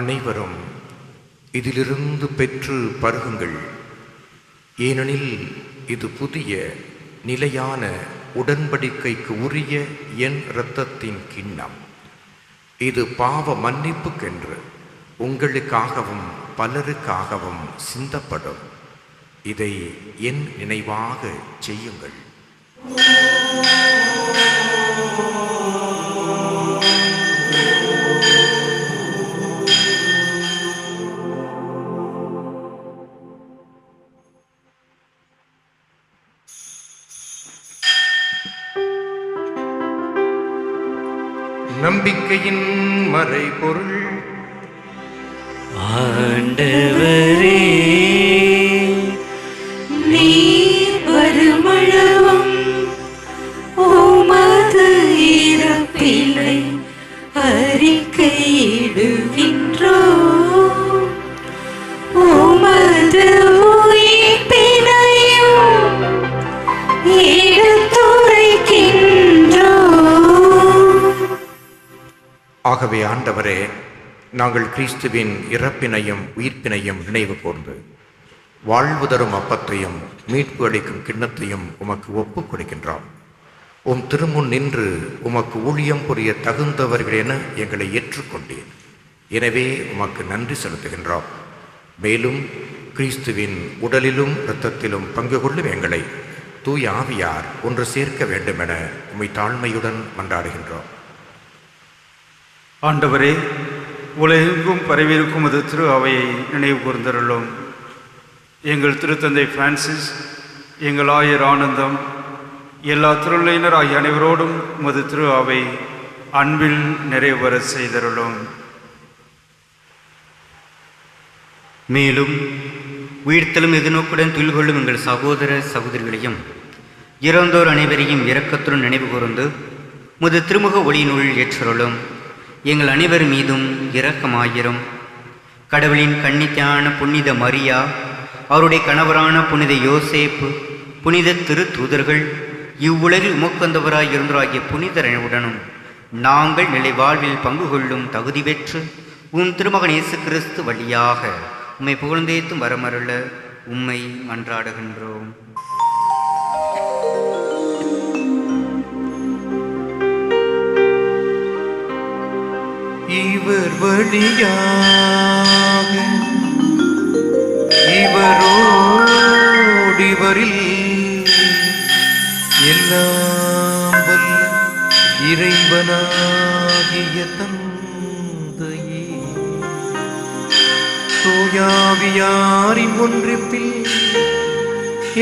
அனைவரும் இதிலிருந்து பெற்று பருகுங்கள், ஏனெனில் இது புதிய நிலையான உடன்படிக்கைக்கு உரிய என் இரத்தத்தின் கிண்ணம். இது பாவ மன்னிப்புக்கென்று உங்களுக்காகவும் பலருக்காகவும் சிந்தப்படும். இதை என் நினைவாக செய்யுங்கள். நம்பிக்கையின் மறைபொருள். ஆண்டவரே, நீர் வருமளவும் உமது இறப்பினை அறிக்கையிடுகின்றோம், உமது உயிர்ப்பினையும் எடுத்துரைக்கின்றோம். ஆகவே ஆண்டவரே, நாங்கள் கிறிஸ்துவின் இறப்பினையும் உயிர்ப்பினையும் நினைவு கூர்ந்து வாழ்வு தரும் அப்பத்தையும் மீட்பு அளிக்கும் கிண்ணத்தையும் உமக்கு ஒப்புக் கொடுக்கின்றோம். உம் திருமுன் நின்று உமக்கு ஊழியம் புரிய தகுந்தவர்கள் என எங்களை ஏற்றுக்கொண்டீர். எனவே உமக்கு நன்றி செலுத்துகின்றோம். மேலும் கிறிஸ்துவின் உடலிலும் இரத்தத்திலும் பங்கு கொள்ளும் எங்களை தூய ஆவியார் ஒன்று சேர்க்க வேண்டுமென உம்மை தாழ்மையுடன் மன்றாடுகின்றோம். ஆண்டவரே, உலகெங்கும் பரவியிருக்கும் அது திரு அவையை நினைவு கூர்ந்தருளும். எங்கள் திருத்தந்தை பிரான்சிஸ், எங்கள் ஆயர் ஆனந்தம், எல்லா திருநிலையினர் ஆகிய அனைவரோடும் உமது திரு அவை அன்பில் நிறைவேற செய்தருளும். மேலும் உயிர்த்தலும் எதிர்நோக்குடன் துயில் கொள்ளும் எங்கள் சகோதர சகோதரிகளையும் இறந்தோர் அனைவரையும் இரக்கத்துடன் நினைவு கூர்ந்து முது திருமுக ஒளியினுள் ஏற்றருளும். எங்கள் அனைவர் மீதும் இரக்கமாயிரும். கடவுளின் கன்னித்தான புனித மரியா, அவருடைய கணவரான புனித யோசேப்பு, புனித திரு தூதர்கள், இவ்வுலகில் உமக்கந்தவராய் இருந்தோராகிய புனிதருடனும் நாங்கள் நிலை வாழ்வில் பங்கு கொள்ளும் தகுதி பெற்று உம் திருமகன் இயேசு கிறிஸ்து வழியாக உம்மை புகழ்ந்தேத்தும் வரமருள உம்மை மன்றாடுகின்றோம். இவர் வழியாக இவரோடிவரில் எல்லாம் வல்ல இறைவனாகிய தந்தையே, தூயாவியாரின் ஒன்றிப்பில்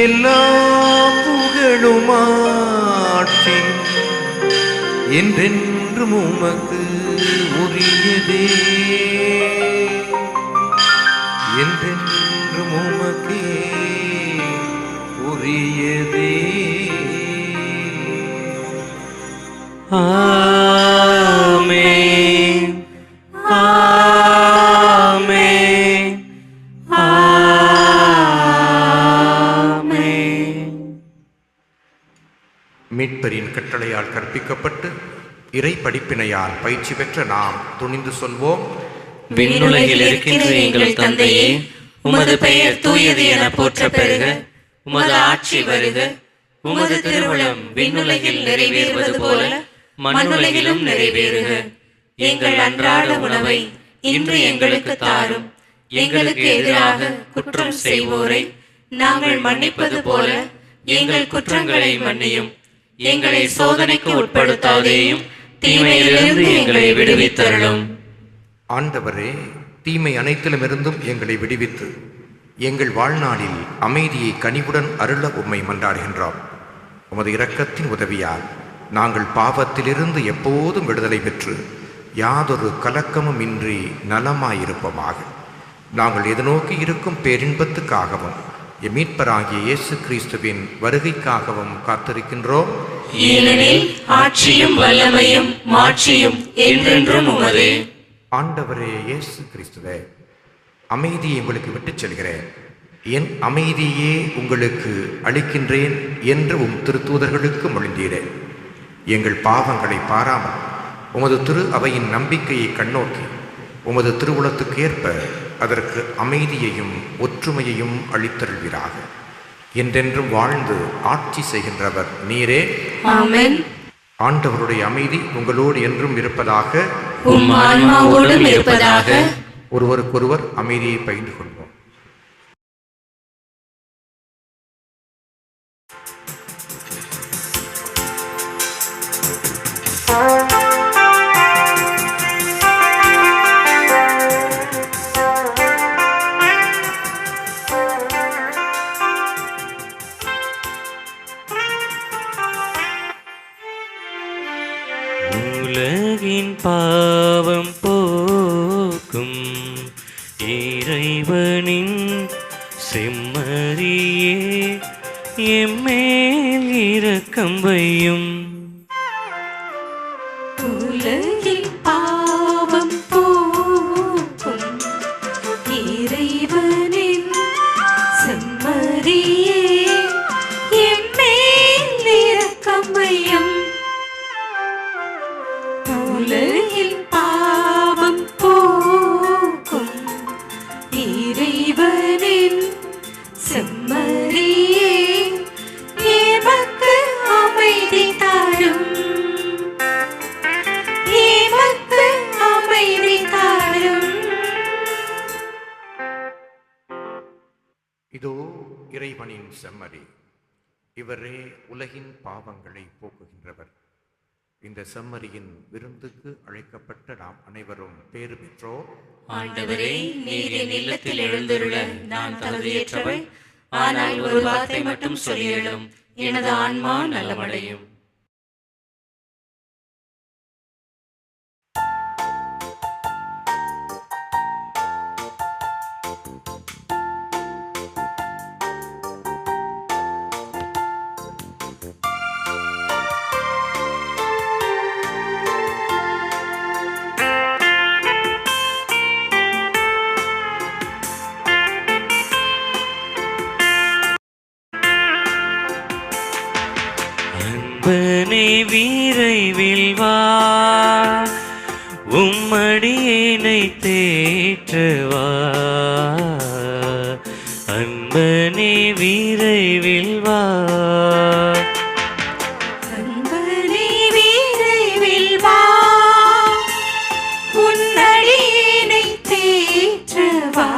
எல்லா புகழும் ஆட்சியும் என்றென்றும் உமக்கு உரியதே, என்றென்றும் உமக்கே உரியதே. ஆமென், ஆமென், ஆமென். மீட்பரின் கட்டளையால் கற்பிக்கப்பட்டு இறை படிப்பினையால் பயிற்சி பெற்ற நாம் துணிந்து சொல்வோம். விண்ணுலகில் இருக்கின்ற எங்கள் தந்தையே, உமது பெயர் தூயது என போற்ற பெறுக. உமது ஆட்சி வருக. உமது திருவுளம் விண்ணுலகில் நிறைவேறுவது போல மண்ணுலகிலும் நிறைவேறுக. எங்கள் அன்றாட உணவை இன்று எங்களுக்கு தாரும். எங்களுக்கு எதிராக குற்றம் செய்வோரை நாங்கள் மன்னிப்பது போல எங்கள் குற்றங்களை மன்னியும். எங்களை சோதனைக்கு உட்படுத்தாதேயும், தீமையிலிருந்து எங்களை விடுவித்தருளும். ஆண்டவரே, தீமை அனைத்திலுமிருந்தும் எங்களை விடுவித்து எங்கள் வாழ்நாளில் அமைதியை கனிவுடன் அருள உம்மை மன்றாடுகின்றோம். உமது இரக்கத்தின் உதவியால் நாங்கள் பாவத்திலிருந்து எப்போதும் விடுதலை பெற்று யாதொரு கலக்கமும் இன்றி நலமாயிருப்போமாக. நாங்கள் எதிர்நோக்கி இருக்கும் பேரின்பத்துக்காகவும் மீட்பராகிய இயேசு கிறிஸ்துவின் வருகைக்காகவும் காத்திருக்கின்றோம். ஏனெனில் ஆட்சியும் வல்லமையும் மாட்சியும் என்றென்றும் உமதே. ஆண்டவரே இயேசு கிறிஸ்துவே, அமைதியை உங்களுக்கு விட்டுச் செல்கிறேன், என் அமைதியே உங்களுக்கு அளிக்கின்றேன் என்று உம் திருத்தூதர்களுக்கு மொழிந்தீரே. எங்கள் பாவங்களை பாராமல் உமது திரு அவையின் நம்பிக்கையை கண்ணோக்கி உமது திருவுளத்துக்கேற்ப அதற்கு அமைதியையும் ஒற்றுமையையும் அளித்தருள்வீராக. என்றென்றும் வாழ்ந்து ஆட்சி செய்கின்றவர் நீரே. ஆமென். ஆண்டவருடைய அமைதி உங்களோடு என்றும் இருப்பதாக. உம் ஆன்மாவோடும் இருப்பதாக. ஒருவருக்கொருவர் அமைதியை பகிர்ந்து கொள்வோம். உலகின் இறைவனின் செம்மறியே எம்மேல் இரக்கம் வையும். உலகின் பாவம் போக்கும் இறைவனின் செம்மறியே எம்மேல் இரக்கம் வையும். உலகின் பாவம் போக்கும் இறைவனின் செம்மறியே எமக்கு அமைதி தாரும். எமக்கு அமைதி தாரும். இதோ இறைவனின் செம்மறி, இவரே உலகின் பாவங்களை போக்குகின்றவர். இந்த செம்மறியின் விருந்துக்கு அழைக்கப்பட்ட நாம் அனைவரும் பேறு பெற்றோர். ஆண்டவரே, நீர் என் இல்லத்தில் எழுந்தருள நான் தகுதியற்றவள். ஆனால் ஒரு வார்த்தை மட்டும் சொல்லியலும் எனது ஆன்மா நலமடையும். அன்பனே விரைவில் வா, உம்மடியேனை தேற்றவா. அன்பனே விரைவில் வா, அன்பனே விரைவில் வா, உன் அடியேனை தேற்றவா.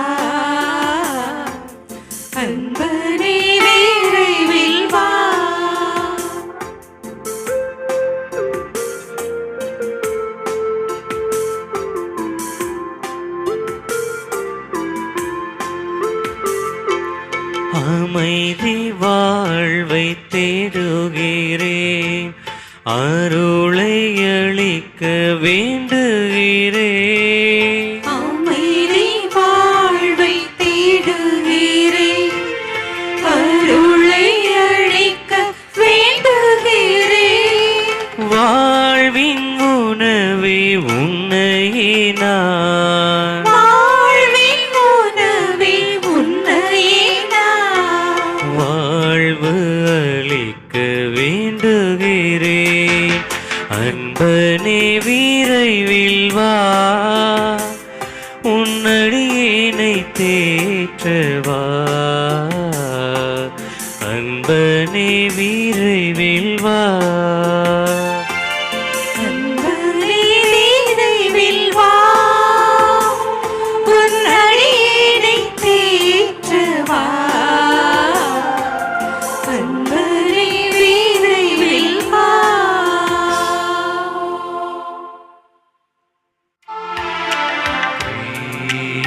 அன்பனே விரைவில் வா. அமைதி வாழ்வை தேடுகிறேன், அருளை அளிக்க வேண்டுகிறேன். அமைதி வாழ்வை தேடுகிறேன், அருளை அளிக்க வேண்டுகிறேன். வாழ்வின் உணவே உன்னையே நான், வாழ்வின் உணவே உன்னையே நான். வாழ்வு அளிக்க வேண்டுகிறேன். அன்பனே விரைவில் வா, உன்னடியேனை தேற்றவா. அன்பனே விரைவில் வா, அன்பனே விரைவில் வா, உன் அடியேனை தேற்றவா. அன்பனே விரைவில் வா.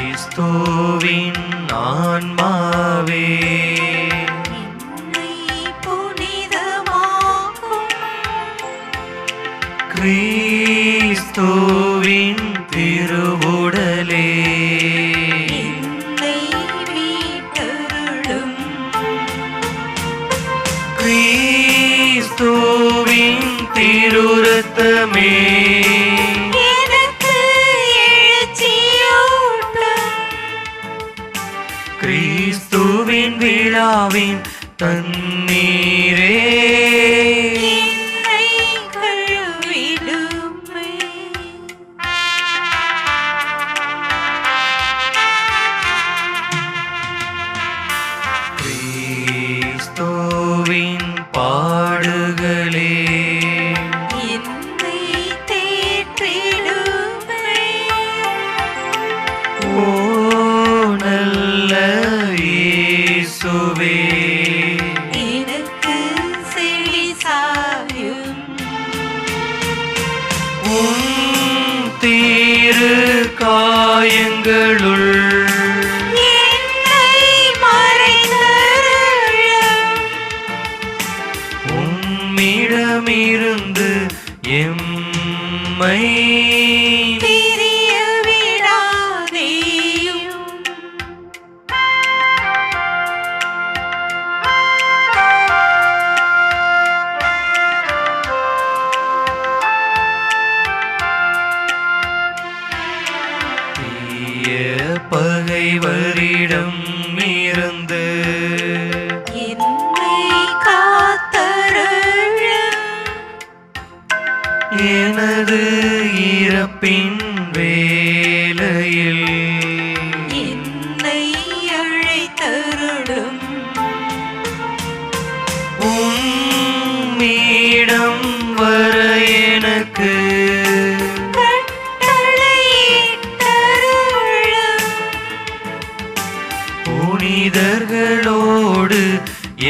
கிறிஸ்துவின் ஆன்மாவே என்னை புனிதமாக்கும். கிறிஸ்துவின் திருவுடலே என்னை மீட்டருளும். கிறிஸ்துவின் திருரத்தமே எனக்கு எழுச்சியூட்டும். கிறிஸ்துவின் விழாவின் தண்ணீரே என்னை கழுவிடுமே. கிறிஸ்துவின் பாடுகளே என்னை தேற்றிடுமே. ஓ நல்ல இயேசுவே எனக்கு செவி அவரிடம் இருந்து என்னை காத்தருள எனது இறப்பின் வேளையில் என்னை அழைத்தருளும் உம்மிடம் வர எனக்கு புனிதர்களோடு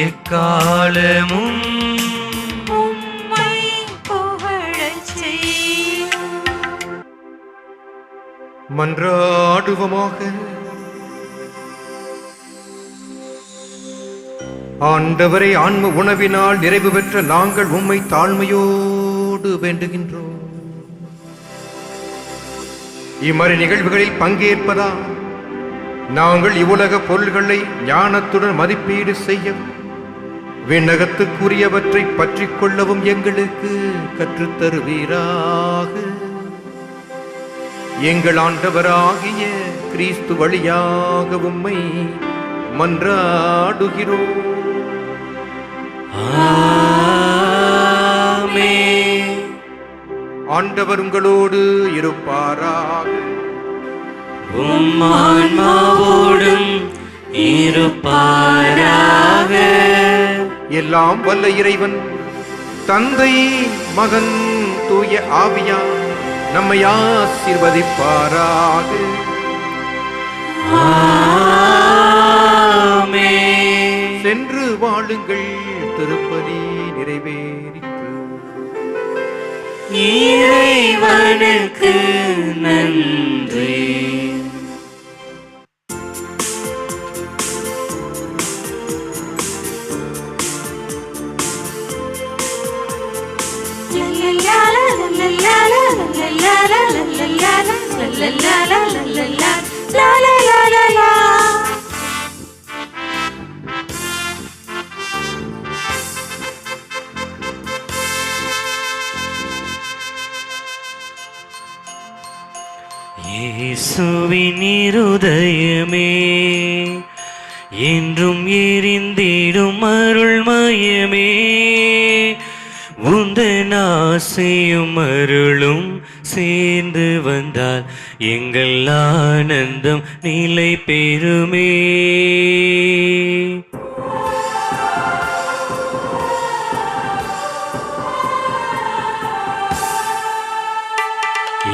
எக்காலமும் உம்மை புகழச் செய்யும். மன்றாடுவோமாக. ஆண்டவரை ஆன்ம உணவினால் நிறைவு பெற்ற நாங்கள் உம்மை தாழ்மையோடு வேண்டுகின்றோம். இம்மறை நிகழ்வுகளில் பங்கேற்பதா நாங்கள் இவ்வுலக பொருள்களை ஞானத்துடன் மதிப்பீடு செய்ய விண்ணகத்துக்குரியவற்றை பற்றிக் கொள்ளவும் எங்களுக்கு கற்றுத்தருவீராக. எங்கள் ஆண்டவராகிய கிறிஸ்து வழியாக உம்மை மன்றாடுகிறோம். ஆமென். ஆண்டவர் உங்களோடு இருப்பாராக. உம் ஆன்மாவோடும் இருப்பாராக. எல்லாம் வல்ல இறைவன் தந்தை மகன் தூய ஆவியா நம்மை ஆசீர்வதிப்பாராக. ஆமென். சென்று வாழுங்கள், திருப்பலி நிறைவேறிற்று. இறைவனுக்கு நன்றி. இயேசுவின் இருதயமே என்றும் எரிந்திடும் அருள்மயமே, உந்தன் ஆசையும் அருளும் சேர்ந்து வந்தால் எங்கள் ஆனந்தம் நிலை பெறுமே.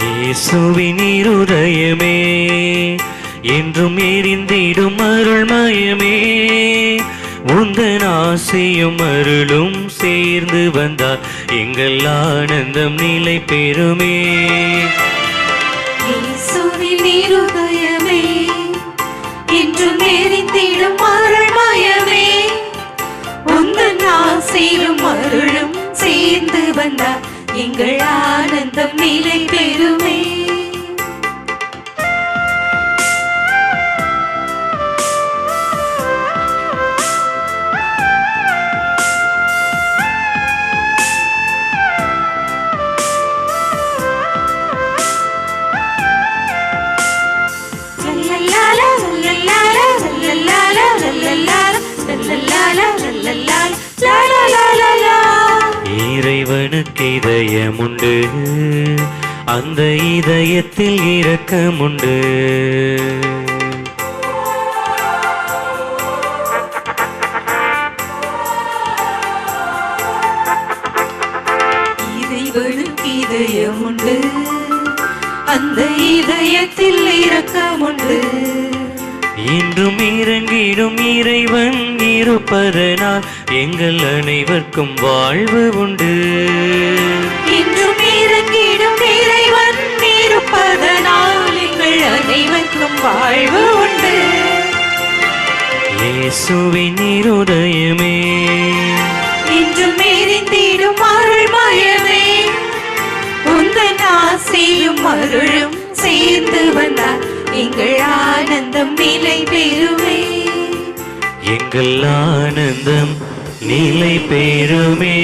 இயேசுவின் இருதயமே என்றும் எரிந்திடும் அருள்மயமே, உந்தன் ஆசையும் அருளும் சேர்ந்து வந்தால் எங்கள் ஆனந்தம் நிலை பெறுமே. இயேசுவின் இருதயமே என்றும் எரிந்திடும் அருள்மயமே, உந்தன் ஆசையும் அருளும் சேர்ந்து வந்தால் எங்கள் ஆனந்தம் நிலை பெறுமே. இறைவனுக்கு இதயமுண்டு, அந்த இதயத்தில் இரக்கமுண்டு. இறைவனுக்கு இதயமுண்டு, அந்த இதயத்தில் இரக்கமுண்டு. இன்றும் இறங்கிடும் இறைவன் இருப்பதனால் எங்கள் அனைவருக்கும் வாழ்வு உண்டு. இன்றும் இறங்கிடும் இறைவன் இருப்பதனால் எங்கள் அனைவருக்கும் வாழ்வு உண்டு. இயேசுவின் இருதயமே இன்றும் எரிந்திடும் அருள்மயமே, உந்தன் ஆசையும் அருளும் சேர்ந்து வந்தால் எங்கள் ஆனந்தம் நிலை பெறுமே. எங்கள் ஆனந்தம் நிலை பெறுமே.